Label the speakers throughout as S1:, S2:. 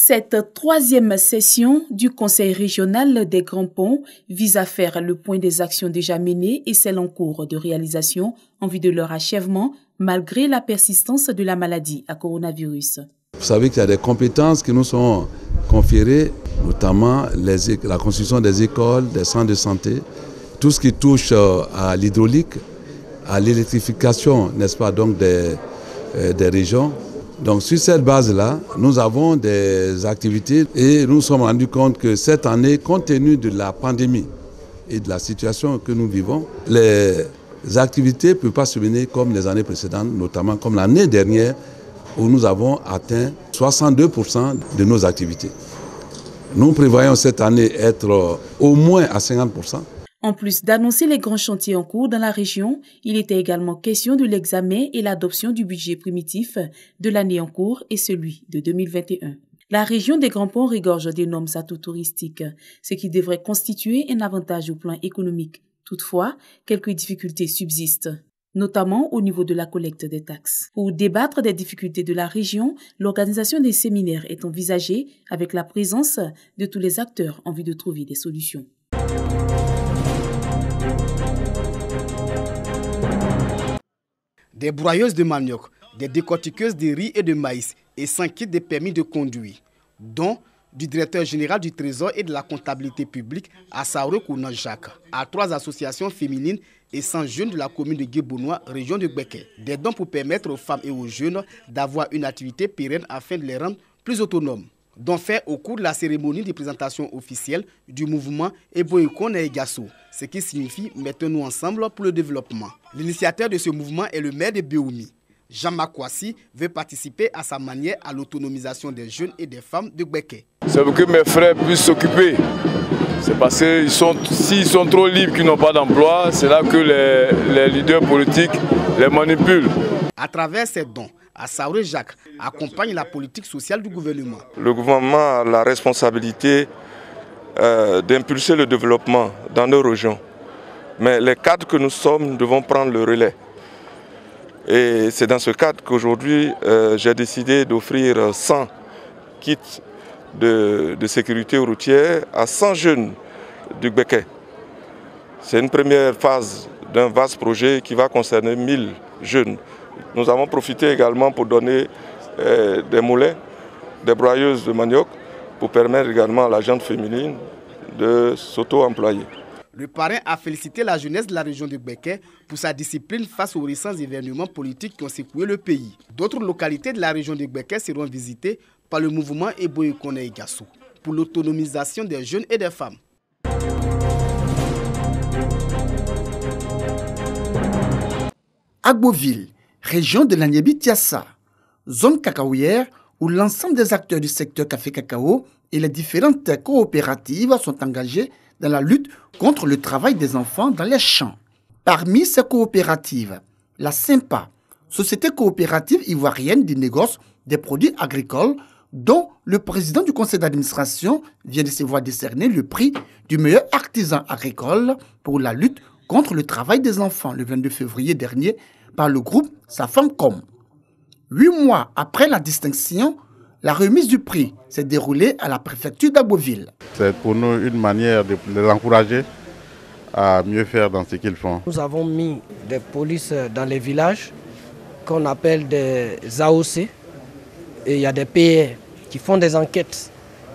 S1: Cette troisième session du Conseil régional des Grands Ponts vise à faire le point des actions déjà menées et celles en cours de réalisation en vue de leur achèvement, malgré la persistance de la maladie à coronavirus.
S2: Vous savez qu'il y a des compétences qui nous sont conférées, notamment la construction des écoles, des centres de santé, tout ce qui touche à l'hydraulique, à l'électrification, n'est-ce pas, donc des régions. Donc sur cette base-là, nous avons des activités et nous nous sommes rendus compte que cette année, compte tenu de la pandémie et de la situation que nous vivons, les activités ne peuvent pas se mener comme les années précédentes, notamment comme l'année dernière où nous avons atteint 62% de nos activités. Nous prévoyons cette année être au moins à 50%.
S1: En plus d'annoncer les grands chantiers en cours dans la région, il était également question de l'examen et l'adoption du budget primitif de l'année en cours et celui de 2021. La région des Grands Ponts regorge d'énormes atouts touristiques, ce qui devrait constituer un avantage au plan économique. Toutefois, quelques difficultés subsistent, notamment au niveau de la collecte des taxes. Pour débattre des difficultés de la région, l'organisation des séminaires est envisagée avec la présence de tous les acteurs en vue de trouver des solutions.
S3: Des broyeuses de manioc, des décortiqueuses de riz et de maïs et 100 kits de permis de conduire, dont du directeur général du Trésor et de la comptabilité publique à Saouré Kounan Jacques, à 3 associations féminines et 100 jeunes de la commune de Guébounois, région de Gbeke. Des dons pour permettre aux femmes et aux jeunes d'avoir une activité pérenne afin de les rendre plus autonomes. Dont fait au cours de la cérémonie de présentation officielle du mouvement Eboyokon et Gasso, ce qui signifie « Mettons-nous ensemble pour le développement ». L'initiateur de ce mouvement est le maire de Béoumi. Jean-Marc Kouassi veut participer à sa manière à l'autonomisation des jeunes et des femmes de Gbeke.
S4: C'est pour que mes frères puissent s'occuper. C'est parce que s'ils sont trop libres, qu'ils n'ont pas d'emploi, c'est là que les leaders politiques les manipulent.
S3: À travers ces dons, Saouré Jacques accompagne la politique sociale du gouvernement.
S5: Le gouvernement a la responsabilité d'impulser le développement dans nos régions. Mais les cadres que nous sommes, nous devons prendre le relais. Et c'est dans ce cadre qu'aujourd'hui, j'ai décidé d'offrir 100 kits de sécurité routière à 100 jeunes du Gbeke. C'est une première phase d'un vaste projet qui va concerner 1000 jeunes. Nous avons profité également pour donner des moulins, des broyeuses de manioc, pour permettre également à la gente féminine de s'auto-employer.
S3: Le parrain a félicité la jeunesse de la région de Gbeke pour sa discipline face aux récents événements politiques qui ont secoué le pays. D'autres localités de la région de Gbeke seront visitées par le mouvement Eboyokon et Gasso pour l'autonomisation des jeunes et des femmes.
S6: Agboville, région de l'Aniébi-Tiassa, zone cacaoyère où l'ensemble des acteurs du secteur café-cacao et les différentes coopératives sont engagés dans la lutte contre le travail des enfants dans les champs. Parmi ces coopératives, la SYMPA, Société coopérative ivoirienne du négoce des produits agricoles, dont le président du conseil d'administration vient de se voir décerner le prix du meilleur artisan agricole pour la lutte contre le travail des enfants le 22 février dernier par le groupe Safamcom. 8 mois après la distinction, la remise du prix s'est déroulée à la préfecture d'Agboville.
S7: C'est pour nous une manière de les encourager à mieux faire dans ce qu'ils font.
S8: Nous avons mis des polices dans les villages qu'on appelle des AOC et il y a des PR qui font des enquêtes.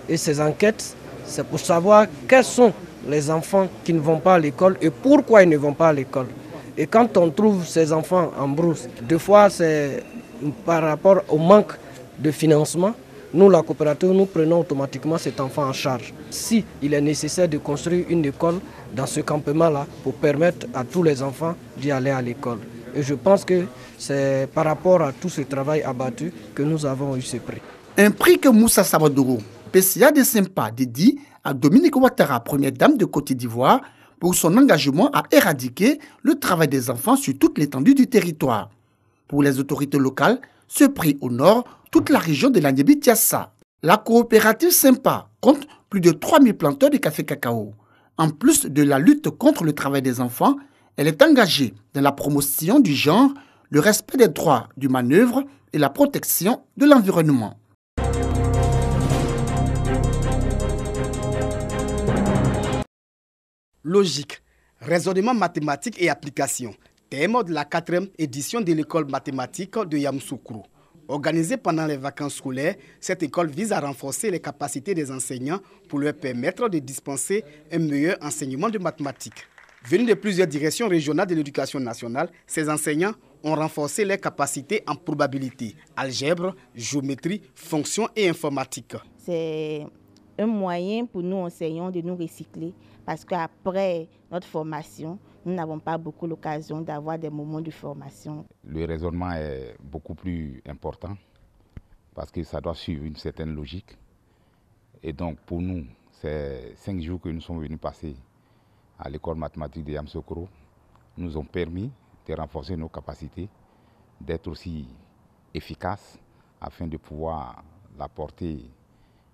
S8: Et ces enquêtes, c'est pour savoir quels sont les enfants qui ne vont pas à l'école et pourquoi ils ne vont pas à l'école. Et quand on trouve ces enfants en brousse, deux fois c'est par rapport au manque de financement, nous, la coopérative, nous prenons automatiquement cet enfant en charge. Si il est nécessaire de construire une école dans ce campement-là pour permettre à tous les enfants d'y aller à l'école. Et je pense que c'est par rapport à tout ce travail abattu que nous avons eu ce prix.
S6: Un prix que Moussa Sabadouro, PCA de SYMPA, dédie à Dominique Ouattara, première dame de Côte d'Ivoire, pour son engagement à éradiquer le travail des enfants sur toute l'étendue du territoire. Pour les autorités locales, ce prix honore toute la région de l'Aniébi-Tiassa. La coopérative SYMPA compte plus de 3000 planteurs de café-cacao. En plus de la lutte contre le travail des enfants, elle est engagée dans la promotion du genre, le respect des droits du manœuvre et la protection de l'environnement.
S3: Logique, raisonnement mathématique et application, thème de la 4e édition de l'école mathématique de Yamoussoukro. Organisée pendant les vacances scolaires, cette école vise à renforcer les capacités des enseignants pour leur permettre de dispenser un meilleur enseignement de mathématiques. Venus de plusieurs directions régionales de l'éducation nationale, ces enseignants ont renforcé leurs capacités en probabilité, algèbre, géométrie, fonctions et informatique.
S9: C'est un moyen pour nous enseignants de nous recycler parce qu'après notre formation, nous n'avons pas beaucoup l'occasion d'avoir des moments de formation.
S10: Le raisonnement est beaucoup plus important parce que ça doit suivre une certaine logique. Et donc pour nous, ces 5 jours que nous sommes venus passer à l'école mathématique de Yamoussoukro nous ont permis de renforcer nos capacités, d'être aussi efficaces afin de pouvoir apporter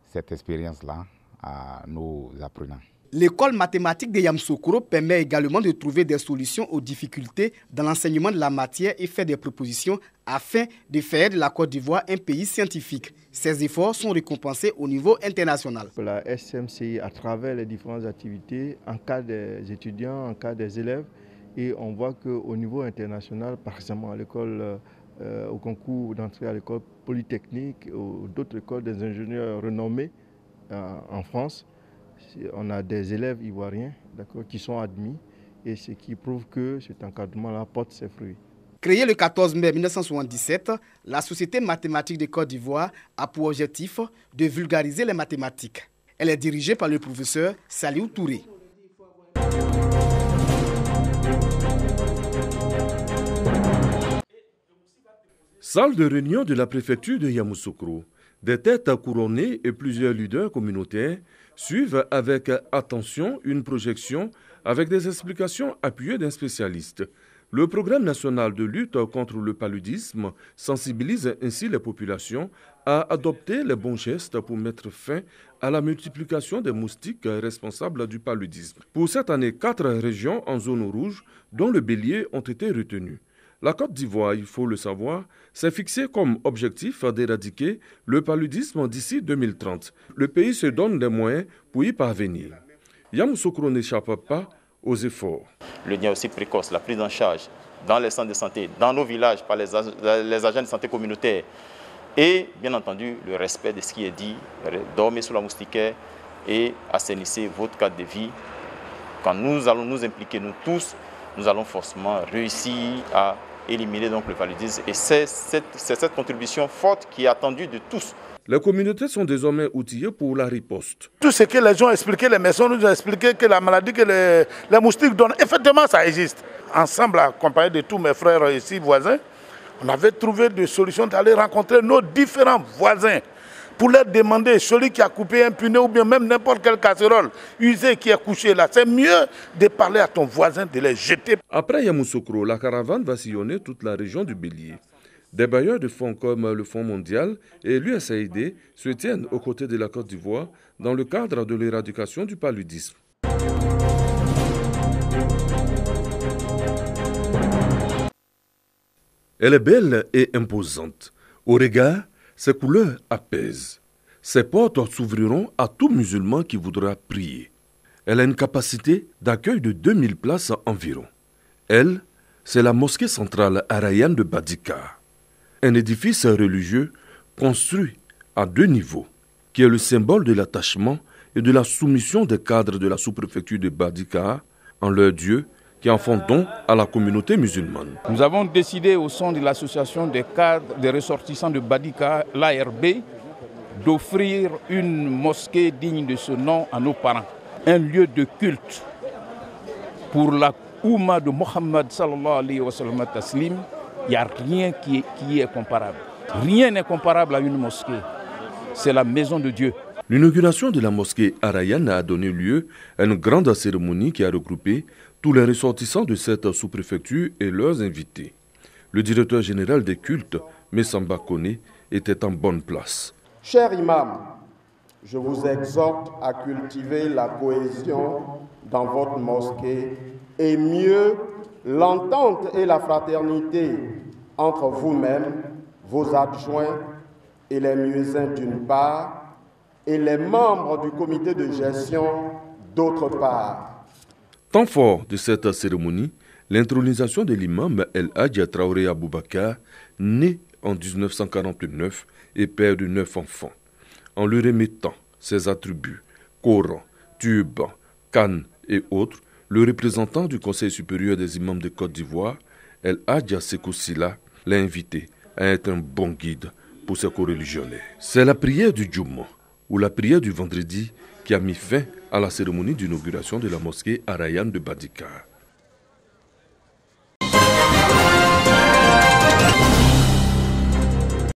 S10: cette expérience-là à nos apprenants.
S3: L'école mathématique de Yamoussoukro permet également de trouver des solutions aux difficultés dans l'enseignement de la matière et fait des propositions afin de faire de la Côte d'Ivoire un pays scientifique. Ces efforts sont récompensés au niveau international.
S11: La SMCI, à travers les différentes activités, encadre des étudiants, encadre des élèves, et on voit qu'au niveau international, par exemple à l'école, au concours d'entrée à l'école polytechnique ou d'autres écoles des ingénieurs renommés en France, on a des élèves ivoiriens qui sont admis, et ce qui prouve que cet encadrement-là porte ses fruits.
S3: Créée le 14 mai 1977, la Société mathématique de Côte d'Ivoire a pour objectif de vulgariser les mathématiques. Elle est dirigée par le professeur Saliou Touré.
S12: Salle de réunion de la préfecture de Yamoussoukro. Des têtes couronnées et plusieurs leaders communautaires suivent avec attention une projection avec des explications appuyées d'un spécialiste. Le programme national de lutte contre le paludisme sensibilise ainsi les populations à adopter les bons gestes pour mettre fin à la multiplication des moustiques responsables du paludisme. Pour cette année, 4 régions en zone rouge, dont le Bélier, ont été retenues. La Côte d'Ivoire, il faut le savoir, s'est fixé comme objectif d'éradiquer le paludisme d'ici 2030. Le pays se donne des moyens pour y parvenir. Yamoussoukro n'échappe pas aux efforts.
S13: Le diagnostic précoce, la prise en charge dans les centres de santé, dans nos villages par les agents de santé communautaire et bien entendu le respect de ce qui est dit, dormez sous la moustiquaire et assainissez votre cadre de vie. Quand nous allons nous impliquer, nous tous, nous allons forcément réussir à éliminer donc le paludisme. Et c'est cette contribution forte qui est attendue de tous.
S12: Les communautés sont désormais outillées pour la riposte.
S14: Tout ce que les gens ont expliqué, les médecins nous ont expliqué que la maladie que les moustiques donnent, effectivement ça existe. Ensemble, accompagné de tous mes frères ici voisins, on avait trouvé des solutions d'aller rencontrer nos différents voisins pour leur demander, celui qui a coupé un pneu ou bien même n'importe quelle casserole usée qui est couchée là, c'est mieux de parler à ton voisin, de les jeter.
S12: Après Yamoussoukro, la caravane va sillonner toute la région du Bélier. Des bailleurs de fonds comme le Fonds mondial et l'USAID se tiennent aux côtés de la Côte d'Ivoire dans le cadre de l'éradication du paludisme. Elle est belle et imposante. Au regard, ses couleurs apaisent. Ses portes s'ouvriront à tout musulman qui voudra prier. Elle a une capacité d'accueil de 2000 places environ. Elle, c'est la mosquée centrale arayane de Badika. Un édifice religieux construit à 2 niveaux, qui est le symbole de l'attachement et de la soumission des cadres de la sous-préfecture de Badika en leur Dieu, qui en font don à la communauté musulmane.
S15: Nous avons décidé au sein de l'association des cadres des ressortissants de Badika, l'ARB, d'offrir une mosquée digne de ce nom à nos parents. Un lieu de culte pour la Oumma de Mohammed sallallahu alayhi wa sallam taslim. Il n'y a rien qui est comparable. Rien n'est comparable à une mosquée. C'est la maison de Dieu.
S12: L'inauguration de la mosquée Arayane a donné lieu à une grande cérémonie qui a regroupé tous les ressortissants de cette sous-préfecture et leurs invités. Le directeur général des cultes, Messamba Kone, était en bonne place.
S16: Cher imam, je vous exhorte à cultiver la cohésion dans votre mosquée et mieux l'entente et la fraternité entre vous-même, vos adjoints et les muezzins d'une part, et les membres du comité de gestion d'autre part.
S12: Temps fort de cette cérémonie, l'intronisation de l'imam El Hadji Traoré Aboubakar, né en 1949 et père de 9 enfants. En lui remettant ses attributs, Coran, turban, canne et autres, le représentant du Conseil supérieur des imams de Côte d'Ivoire, El Hadji Sékou Sylla, l'a invité à être un bon guide pour ses coreligionnaires. C'est la prière du Djouma, ou la prière du vendredi, qui a mis fin à la cérémonie d'inauguration de la mosquée Arayan de Badikar.